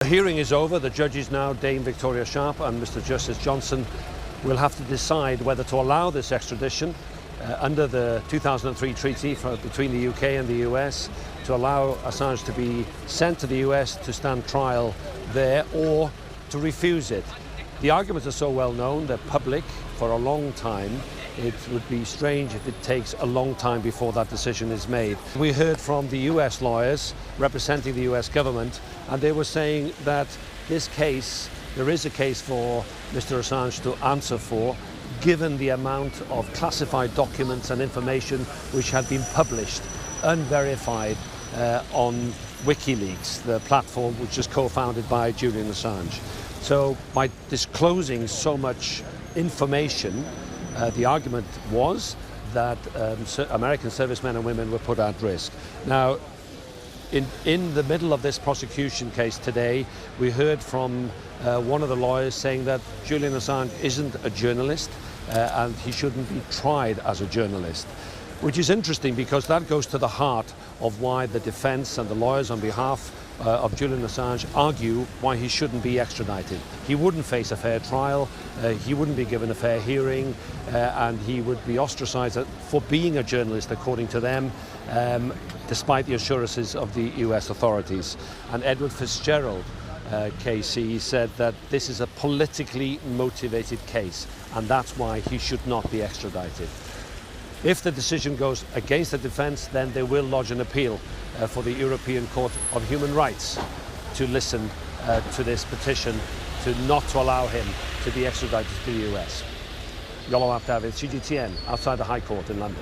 The hearing is over. The judges now, Dame Victoria Sharp and Mr. Justice Johnson, will have to decide whether to allow this extradition under the 2003 treaty between the UK and the US, to allow Assange to be sent to the US to stand trial there, or to refuse it. The arguments are so well known, they're public for a long time. It would be strange if it takes a long time before that decision is made. We heard from the US lawyers representing the US government, and they were saying that this case, there is a case for Mr. Assange to answer for, given the amount of classified documents and information which had been published, unverified, on WikiLeaks, the platform which is co-founded by Julian Assange. So by disclosing so much information, the argument was that American servicemen and women were put at risk. Now, in the middle of this prosecution case today, we heard from one of the lawyers saying that Julian Assange isn't a journalist and he shouldn't be tried as a journalist, which is interesting because that goes to the heart of why the defense and the lawyers on behalf of Julian Assange argue why he shouldn't be extradited. He wouldn't face a fair trial, he wouldn't be given a fair hearing, and he would be ostracized for being a journalist, according to them, despite the assurances of the US authorities. And Edward Fitzgerald, KC, said that this is a politically motivated case, and that's why he should not be extradited. If the decision goes against the defense, then they will lodge an appeal for the European Court of Human Rights to listen to this petition not to allow him to be extradited to the US. Yolo David, CGTN, outside the High Court in London.